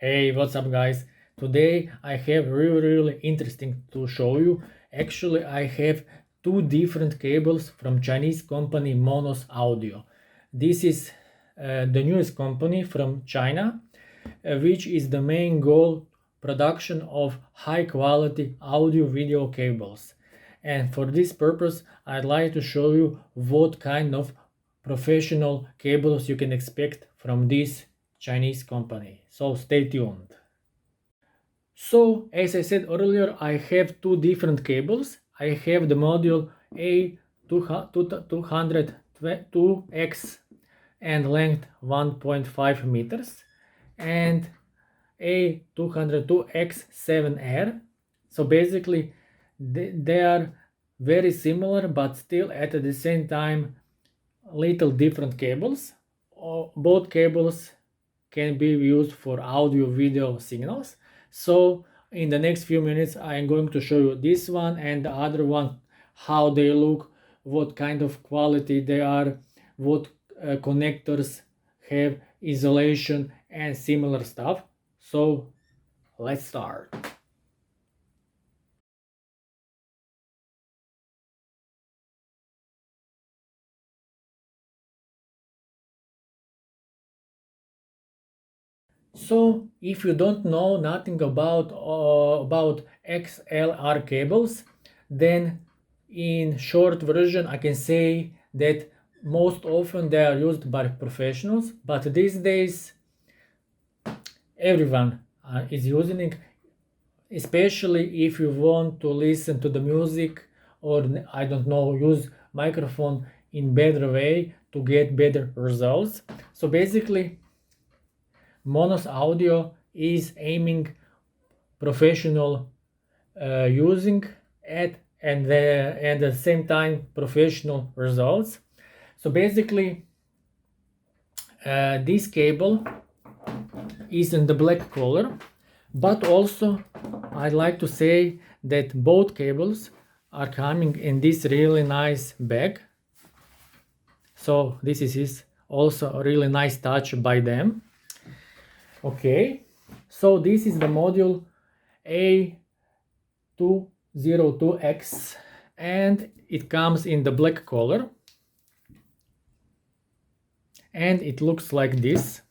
Hey, what's up guys? Today I have really interesting to show you. Actually, I have two different cables from Chinese company Monosaudio. This is the newest company from China, which is the main goal production of high quality audio video cables. And for this purpose, I'd like to show you what kind of professional cables you can expect from this Chinese company. So stay tuned. So as I said earlier, I have two different cables. I have the module A202X and length 1.5 meters and A202X7R. So basically they are very similar but still at the same time little different cables. Both cables can be used for audio video signals. So in the next few minutes I am going to show you this one and the other one, how they look, what kind of quality they are, what connectors have, isolation and similar stuff. So let's start. So if you don't know nothing about XLR cables, then in short version I can say that most often they are used by professionals, but these days everyone is using it, especially if you want to listen to the music or I don't know, use microphone in better way to get better results. So basically Monosaudio is aiming professional using and at the same time professional results. So basically this cable is in the black color, but also I'd like to say that both cables are coming in this really nice bag. So this is also a really nice touch by them. Okay, so this is the module A202X and it comes in the black color and it looks like this.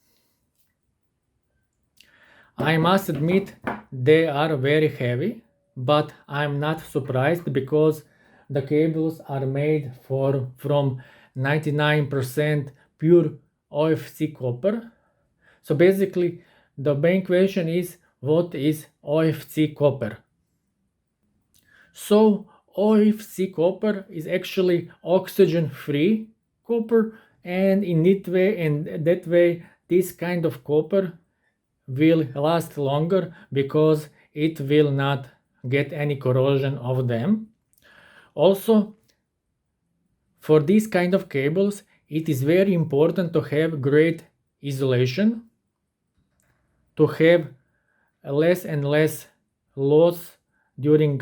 I must admit they are very heavy, but I'm not surprised because the cables are made from 99% pure OFC copper. So basically the main question is, what is OFC copper? So OFC copper is actually oxygen free copper, and in that way this kind of copper will last longer because it will not get any corrosion of them. Also, for these kind of cables it is very important to have great isolation, to have less and less loss during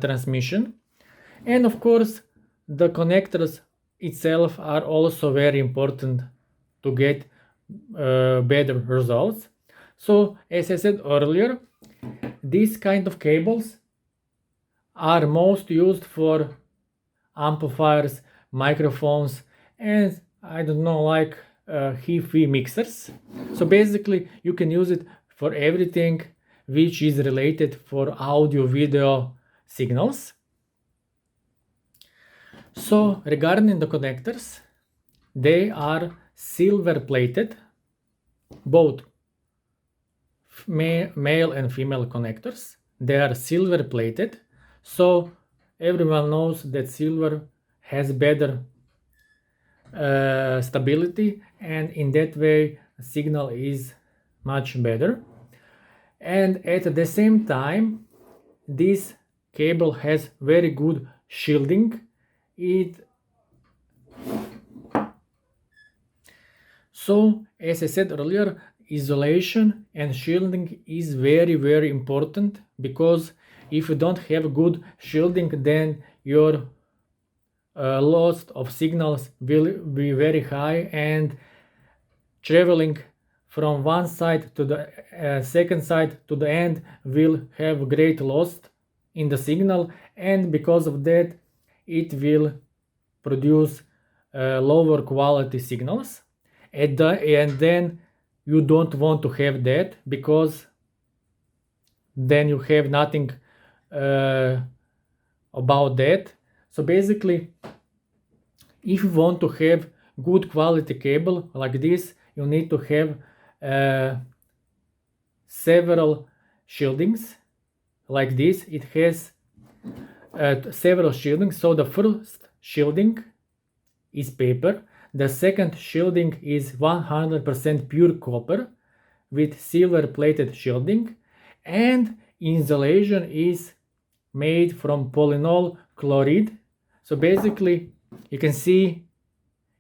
transmission, and of course the connectors itself are also very important to get better results. So as I said earlier, these kind of cables are most used for amplifiers, microphones, and I don't know, like HIFI mixers. So basically you can use it for everything which is related for audio video signals. So regarding the connectors, they are silver plated, both male and female connectors. They are silver plated, so everyone knows that silver has better stability, and in that way signal is much better. And at the same time this cable has very good shielding. So as I said earlier, isolation and shielding is very important, because if you don't have good shielding, then your loss of signals will be very high, and traveling from one side to the second side to the end will have great loss in the signal, and because of that it will produce lower quality signals, and then you don't want to have that, because then you have nothing about that. So basically, if you want to have good quality cable like this, you need to have several shieldings like this. It has several shieldings. So the first shielding is paper. The second shielding is 100% pure copper with silver plated shielding, and insulation is made from polyol chloride. So basically you can see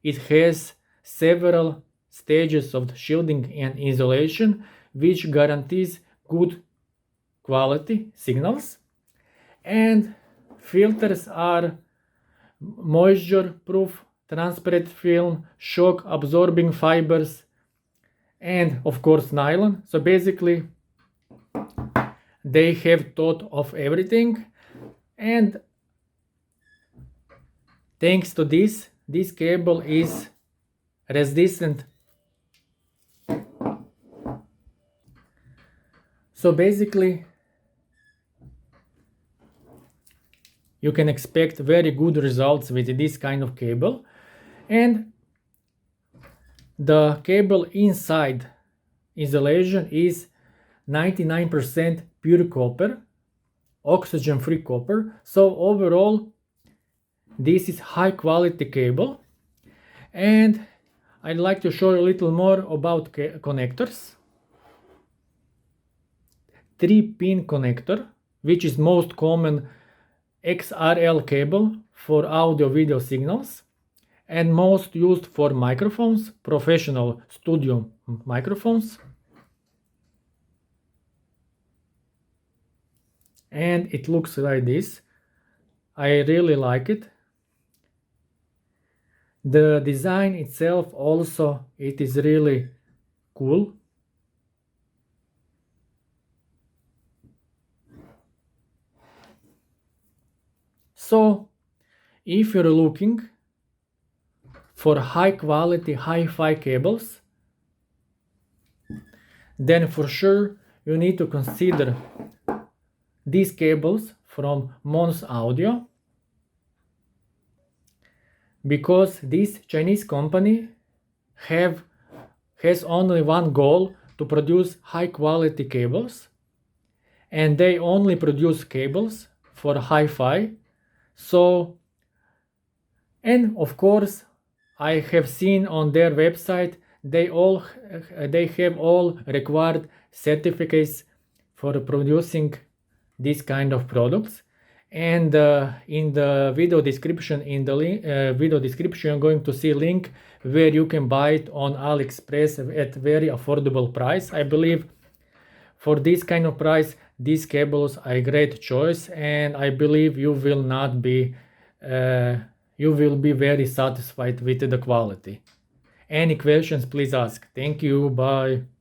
it has several stages of shielding and insulation, which guarantees good quality signals. And filters are moisture proof, transparent film, shock absorbing fibers, and of course nylon. So basically they have thought of everything, and thanks to this cable is resistant. So basically you can expect very good results with this kind of cable. And the cable inside insulation is 99% pure copper, oxygen-free copper. So overall, this is high quality cable. And I'd like to show you a little more about connectors. 3-pin connector, which is most common XLR cable for audio video signals, and most used for microphones, professional studio microphones. And it looks like this. I really like it. The design itself also, it is really cool. So if you're looking for high quality HIFI cables, then for sure you need to consider these cables from Monosaudio, because this Chinese company has only one goal: to produce high quality cables, and they only produce cables for HIFI. So, and of course I have seen on their website they have all required certificates for producing this kind of products. And in the video description, I'm going to see a link where you can buy it on AliExpress at very affordable price. I believe for this kind of price, these cables are a great choice, and I believe you will be very satisfied with the quality. Any questions, please ask. Thank you. Bye.